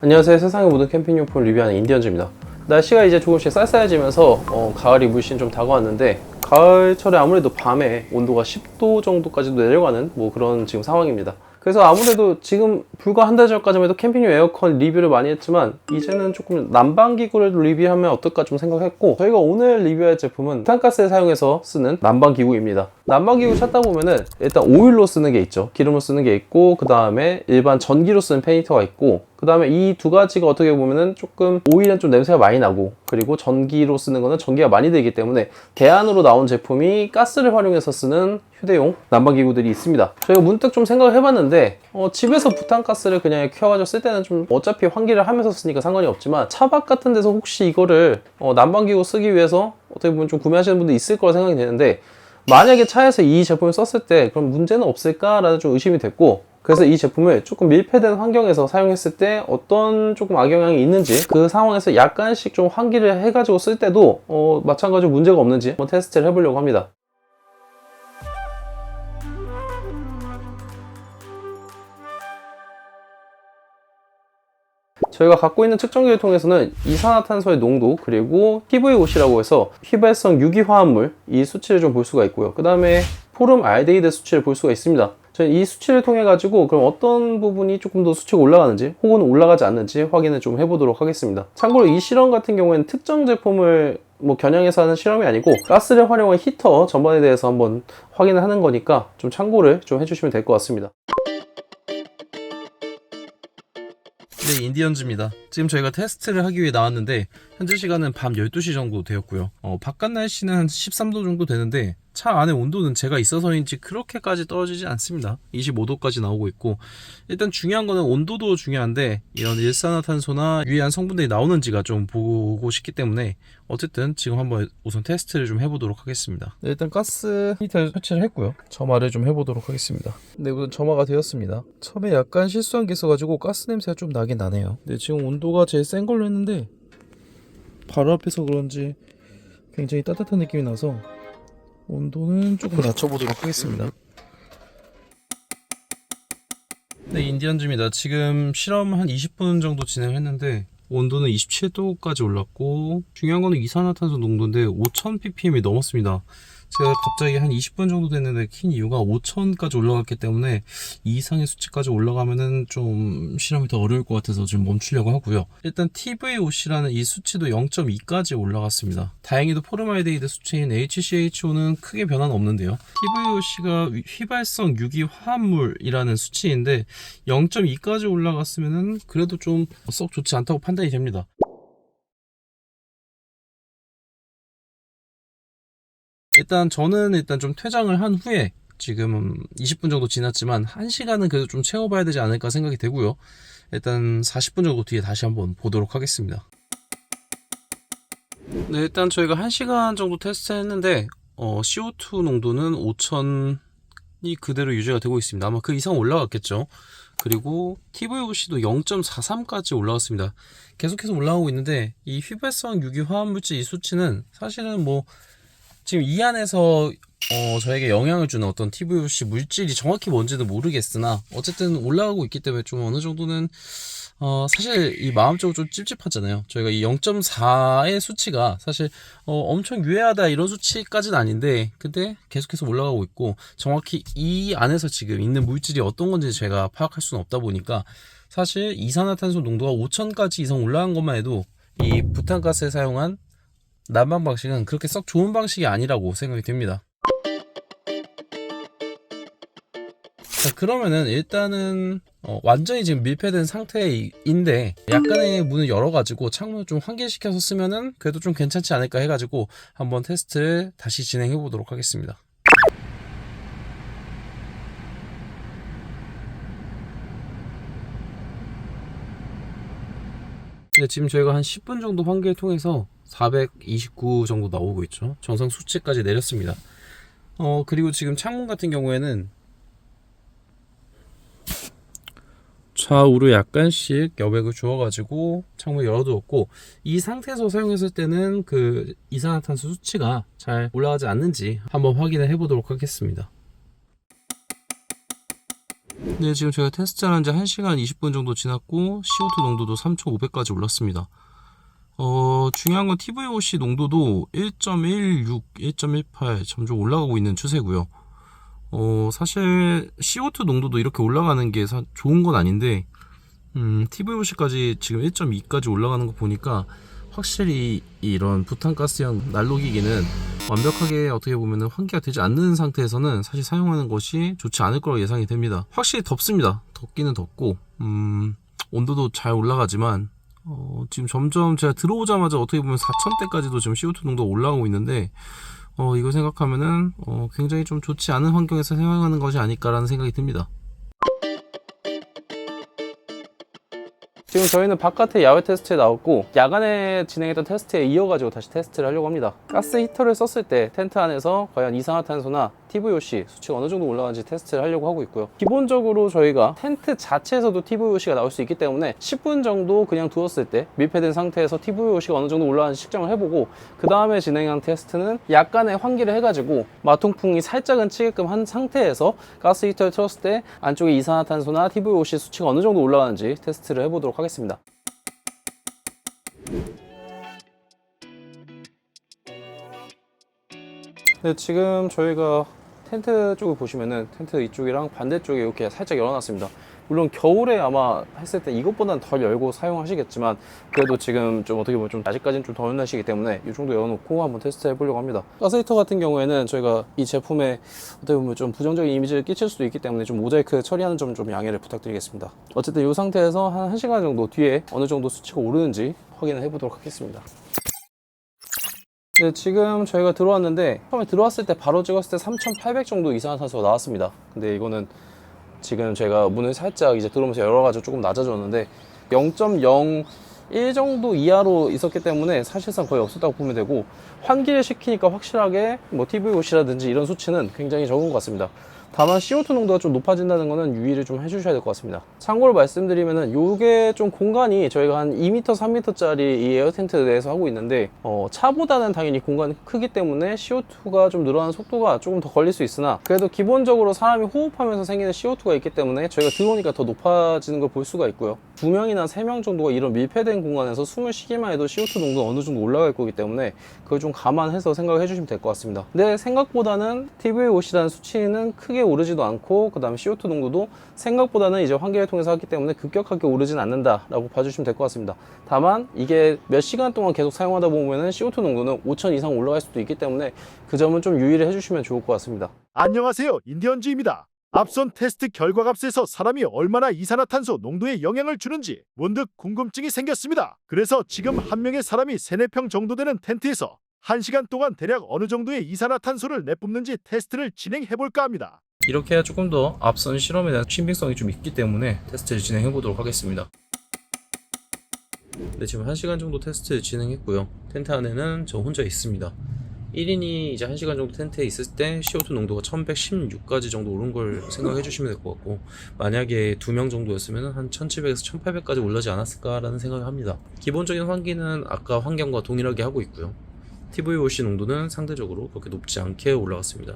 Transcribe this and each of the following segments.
안녕하세요. 세상의 모든 캠핑용품 리뷰하는 인디언즈입니다. 날씨가 이제 조금씩 쌀쌀해지면서 가을이 물씬 좀 다가왔는데, 가을철에 아무래도 밤에 온도가 10도 정도까지도 내려가는 그런 지금 상황입니다. 그래서 아무래도 지금 불과 한 달 전까지만 해도 캠핑용 에어컨 리뷰를 많이 했지만, 이제는 조금 난방기구를 리뷰하면 어떨까 좀 생각했고, 저희가 오늘 리뷰할 제품은 부탄가스를 사용해서 쓰는 난방기구입니다. 난방기구 찾다 보면은 일단 오일로 쓰는 게 있죠. 기름으로 쓰는 게 있고, 그 다음에 일반 전기로 쓰는 페니터가 있고, 그 다음에 이 두 가지가 어떻게 보면은 조금 오일은 좀 냄새가 많이 나고, 그리고 전기로 쓰는 거는 전기가 많이 들기 때문에 대안으로 나온 제품이 가스를 활용해서 쓰는 휴대용 난방기구들이 있습니다. 저희가 문득 좀 생각을 해봤는데, 집에서 부탄가스를 그냥 켜가지고 쓸 때는 좀 어차피 환기를 하면서 쓰니까 상관이 없지만, 차박 같은 데서 혹시 이거를 난방기구 쓰기 위해서 어떻게 보면 좀 구매하시는 분도 있을 거라 생각이 되는데, 만약에 차에서 이 제품을 썼을 때 그럼 문제는 없을까라는 좀 의심이 됐고, 그래서 이 제품을 조금 밀폐된 환경에서 사용했을 때 어떤 조금 악영향이 있는지, 그 상황에서 약간씩 좀 환기를 해가지고 쓸 때도 마찬가지로 문제가 없는지 한번 테스트를 해보려고 합니다. 저희가 갖고 있는 측정기를 통해서는 이산화탄소의 농도, 그리고 PVOC라고 해서 휘발성 유기화합물 이 수치를 좀 볼 수가 있고요. 그 다음에 포름알데히드 수치를 볼 수가 있습니다. 저희 이 수치를 통해 가지고 그럼 어떤 부분이 조금 더 수치가 올라가는지 혹은 올라가지 않는지 확인을 좀 해보도록 하겠습니다. 참고로 이 실험 같은 경우에는 특정 제품을 겨냥해서 하는 실험이 아니고 가스를 활용한 히터 전반에 대해서 한번 확인을 하는 거니까 좀 참고를 좀 해주시면 될 것 같습니다. 네, 인디언즈입니다. 지금 저희가 테스트를 하기 위해 나왔는데, 현재 시간은 밤 12시 정도 되었고요. 바깥 날씨는 한 13도 정도 되는데, 차 안에 온도는 제가 있어서인지 그렇게까지 떨어지지 않습니다. 25도까지 나오고 있고, 일단 중요한 거는 온도도 중요한데, 이런 일산화탄소나 유해한 성분들이 나오는지가 좀 보고 싶기 때문에, 어쨌든 지금 한번 우선 테스트를 좀 해보도록 하겠습니다. 네, 일단 가스 히터를 설치를 했고요. 점화를 좀 해보도록 하겠습니다. 네, 우선 점화가 되었습니다. 처음에 약간 실수한 게 있어가지고 가스 냄새가 좀 나긴 나네요. 네, 지금 온도가 제일 센 걸로 했는데, 바로 앞에서 그런지 굉장히 따뜻한 느낌이 나서 온도는 조금 낮춰보도록 하겠습니다. 네, 인디언즈입니다. 지금 실험 한 20분 정도 진행했는데 온도는 27도까지 올랐고, 중요한 거는 이산화탄소 농도인데 5000ppm이 넘었습니다. 제가 갑자기 한 20분 정도 됐는데 킨 이유가 5000까지 올라갔기 때문에 이 이상의 수치까지 올라가면은 좀 실험이 더 어려울 것 같아서 지금 멈추려고 하고요. 일단 TVOC라는 이 수치도 0.2까지 올라갔습니다. 다행히도 포름알데히드 수치인 HCHO는 크게 변화는 없는데요. TVOC가 휘발성 유기화합물이라는 수치인데 0.2까지 올라갔으면은 그래도 좀 썩 좋지 않다고 판단이 됩니다. 일단 저는 좀 퇴장을 한 후에, 지금 20분 정도 지났지만 1시간은 그래도 좀 채워봐야 되지 않을까 생각이 되고요. 일단 40분 정도 뒤에 다시 한번 보도록 하겠습니다. 네, 일단 저희가 1시간 정도 테스트 했는데 CO2 농도는 5000이 그대로 유지가 되고 있습니다. 아마 그 이상 올라갔겠죠. 그리고 TVOC도 0.43까지 올라갔습니다. 계속해서 올라가고 있는데, 이 휘발성 유기화합물질 이 수치는 사실은 지금 이 안에서 저에게 영향을 주는 어떤 TVOC 물질이 정확히 뭔지는 모르겠으나 어쨌든 올라가고 있기 때문에 좀 어느 정도는 사실 이 마음적으로 좀 찝찝하잖아요. 저희가 이 0.4의 수치가 사실 엄청 유해하다 이런 수치까지는 아닌데, 근데 계속해서 올라가고 있고, 정확히 이 안에서 지금 있는 물질이 어떤 건지 제가 파악할 수는 없다 보니까, 사실 이산화탄소 농도가 5000까지 이상 올라간 것만 해도 이 부탄가스에 사용한 난방 방식은 그렇게 썩 좋은 방식이 아니라고 생각이 됩니다. 자, 그러면은 일단은 완전히 지금 밀폐된 상태인데 약간의 문을 열어가지고 창문을 좀 환기시켜서 쓰면은 그래도 좀 괜찮지 않을까 해가지고 한번 테스트를 다시 진행해 보도록 하겠습니다. 네, 지금 저희가 한 10분 정도 환기를 통해서 429 정도 나오고 있죠. 정상 수치까지 내렸습니다. 그리고 지금 창문 같은 경우에는 좌우로 약간씩 여백을 주어가지고 창문을 열어두었고, 이 상태에서 사용했을 때는 그 이산화탄소 수치가 잘 올라가지 않는지 한번 확인을 해보도록 하겠습니다. 네, 지금 제가 테스트한 지 1시간 20분 정도 지났고 CO2 농도도 3,500까지 올랐습니다. 중요한 건 TVOC 농도도 1.16, 1.18 점점 올라가고 있는 추세고요. 사실 CO2 농도도 이렇게 올라가는 게 좋은 건 아닌데 TVOC까지 지금 1.2까지 올라가는 거 보니까 확실히 이런 부탄가스형 난로기기는 완벽하게 어떻게 보면 환기가 되지 않는 상태에서는 사실 사용하는 것이 좋지 않을 거라고 예상이 됩니다. 확실히 덥습니다. 덥기는 덥고 온도도 잘 올라가지만 지금 점점 제가 들어오자마자 어떻게 보면 4,000대까지도 지금 CO2 농도가 올라가고 있는데 이거 생각하면은 굉장히 좀 좋지 않은 환경에서 사용하는 것이 아닐까라는 생각이 듭니다. 지금 저희는 바깥에 야외 테스트에 나왔고 야간에 진행했던 테스트에 이어가지고 다시 테스트를 하려고 합니다. 가스 히터를 썼을 때 텐트 안에서 과연 이산화탄소나 TVOC 수치가 어느 정도 올라가는지 테스트를 하려고 하고 있고요. 기본적으로 저희가 텐트 자체에서도 TVOC가 나올 수 있기 때문에 10분 정도 그냥 두었을 때 밀폐된 상태에서 TVOC가 어느 정도 올라가는지 측정을 해보고 그 다음에 진행한 테스트는 약간의 환기를 해가지고 마통풍이 살짝은 치게끔 한 상태에서 가스 히터를 틀었을 때 안쪽에 이산화탄소나 TVOC 수치가 어느 정도 올라가는지 테스트를 해보도록 하겠습니다. 네, 지금 저희가 텐트 쪽을 보시면은 텐트 이쪽이랑 반대쪽에 이렇게 살짝 열어놨습니다. 물론 겨울에 아마 했을 때 이것보다는 덜 열고 사용하시겠지만 그래도 지금 좀 어떻게 보면 좀 아직까지는 좀 더운 날씨이기 때문에 이 정도 열어놓고 한번 테스트 해보려고 합니다. 가스히터 같은 경우에는 저희가 이 제품에 어떻게 보면 좀 부정적인 이미지를 끼칠 수도 있기 때문에 좀 모자이크 처리하는 점 좀 양해를 부탁드리겠습니다. 어쨌든 이 상태에서 한 1시간 정도 뒤에 어느 정도 수치가 오르는지 확인을 해보도록 하겠습니다. 네, 지금 저희가 들어왔는데 처음에 들어왔을 때 바로 찍었을 때 3,800 정도 이산화탄소가 나왔습니다. 근데 이거는 지금 제가 문을 살짝 이제 들어오면서 열어가지고 조금 낮아졌는데 0.01 정도 이하로 있었기 때문에 사실상 거의 없었다고 보면 되고 환기를 시키니까 확실하게 뭐 TVOC라든지 이런 수치는 굉장히 적은 것 같습니다. 다만 CO2 농도가 좀 높아진다는 거는 유의를 좀 해주셔야 될 것 같습니다. 참고로 말씀드리면은 요게 좀 공간이 저희가 한 2m, 3m짜리 이 에어 텐트 내에서 하고 있는데 차보다는 당연히 공간이 크기 때문에 CO2가 좀 늘어나는 속도가 조금 더 걸릴 수 있으나 그래도 기본적으로 사람이 호흡하면서 생기는 CO2가 있기 때문에 저희가 들어오니까 더 높아지는 걸 볼 수가 있고요. 2명이나 3명 정도가 이런 밀폐된 공간에서 숨을 쉬기만 해도 CO2 농도가 어느 정도 올라갈 거기 때문에 그걸 좀 감안해서 생각을 해주시면 될 것 같습니다. 근데 생각보다는 TVOC라는 수치는 크게 오르지도 않고 그 다음에 CO2 농도도 생각보다는 이제 환기를 통해서 하기 때문에 급격하게 오르진 않는다 라고 봐주시면 될 것 같습니다. 다만 이게 몇 시간 동안 계속 사용하다 보면은 CO2 농도는 5,000 이상 올라갈 수도 있기 때문에 그 점은 좀 유의를 해주시면 좋을 것 같습니다. 안녕하세요, 인디언즈입니다. 앞선 테스트 결과값에서 사람이 얼마나 이산화탄소 농도에 영향을 주는지 문득 궁금증이 생겼습니다. 그래서 지금 한 명의 사람이 3-4평 정도 되는 텐트에서 1시간 동안 대략 어느 정도의 이산화탄소를 내뿜는지 테스트를 진행해볼까 합니다. 이렇게 해야 조금 더 앞선 실험에 대한 신빙성이 좀 있기 때문에 테스트를 진행해 보도록 하겠습니다. 네, 지금 1시간 정도 테스트 진행했고요. 텐트 안에는 저 혼자 있습니다. 1인이 이제 1시간 정도 텐트에 있을 때 CO2 농도가 1116까지 정도 오른 걸 생각해 주시면 될 것 같고 만약에 2명 정도였으면 한 1700에서 1800까지 올라지 않았을까라는 생각을 합니다. 기본적인 환기는 아까 환경과 동일하게 하고 있고요. TVOC 농도는 상대적으로 그렇게 높지 않게 올라갔습니다.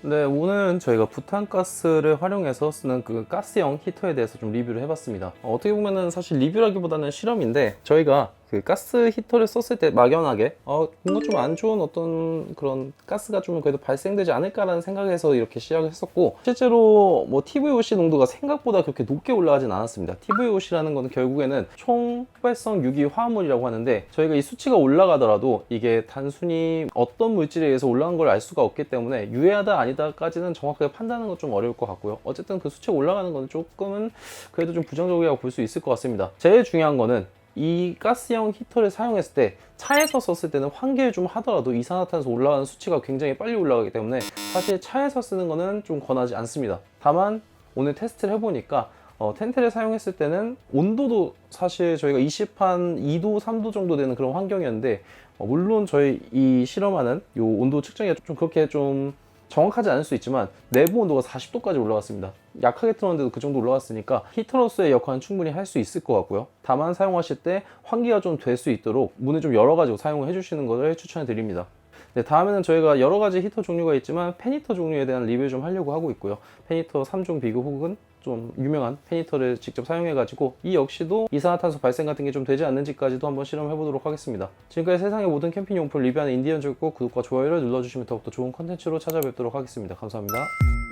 네, 오늘은 저희가 부탄가스를 활용해서 쓰는 그 가스형 히터에 대해서 좀 리뷰를 해봤습니다. 어떻게 보면은 사실 리뷰라기보다는 실험인데 저희가 그 가스 히터를 썼을 때 막연하게 뭔가 좀 안 좋은 어떤 그런 가스가 좀 그래도 발생되지 않을까라는 생각에서 이렇게 시작을 했었고 실제로 뭐 TVOC 농도가 생각보다 그렇게 높게 올라가진 않았습니다. TVOC라는 거는 결국에는 총활성 유기 화합물이라고 하는데 저희가 이 수치가 올라가더라도 이게 단순히 어떤 물질에 의해서 올라간 걸 알 수가 없기 때문에 유해하다 아니다까지는 정확하게 판단하는 건 좀 어려울 것 같고요. 어쨌든 그 수치가 올라가는 건 조금은 그래도 좀 부정적이라고 볼 수 있을 것 같습니다. 제일 중요한 거는 이 가스형 히터를 사용했을 때 차에서 썼을 때는 환기를 좀 하더라도 이산화탄소 올라가는 수치가 굉장히 빨리 올라가기 때문에 사실 차에서 쓰는 거는 좀 권하지 않습니다. 다만 오늘 테스트를 해보니까 텐트를 사용했을 때는 온도도 사실 저희가 20한 2도 3도 정도 되는 그런 환경이었는데 물론 저희 이 실험하는 이 온도 측정이 좀 그렇게 좀 정확하지 않을 수 있지만 내부 온도가 40도까지 올라갔습니다. 약하게 틀었는데도 그 정도 올라갔으니까 히터로서의 역할은 충분히 할 수 있을 것 같고요. 다만 사용하실 때 환기가 좀 될 수 있도록 문을 좀 열어가지고 사용을 해주시는 것을 추천해 드립니다. 네, 다음에는 저희가 여러 가지 히터 종류가 있지만 팬히터 종류에 대한 리뷰 좀 하려고 하고 있고요. 팬히터 3중 비교 혹은 좀 유명한 팬히터를 직접 사용해가지고 이 역시도 이산화탄소 발생 같은 게 좀 되지 않는지까지도 한번 실험해보도록 하겠습니다. 지금까지 세상의 모든 캠핑용품 리뷰하는 인디언즈였고 구독과 좋아요를 눌러주시면 더욱더 좋은 컨텐츠로 찾아뵙도록 하겠습니다. 감사합니다.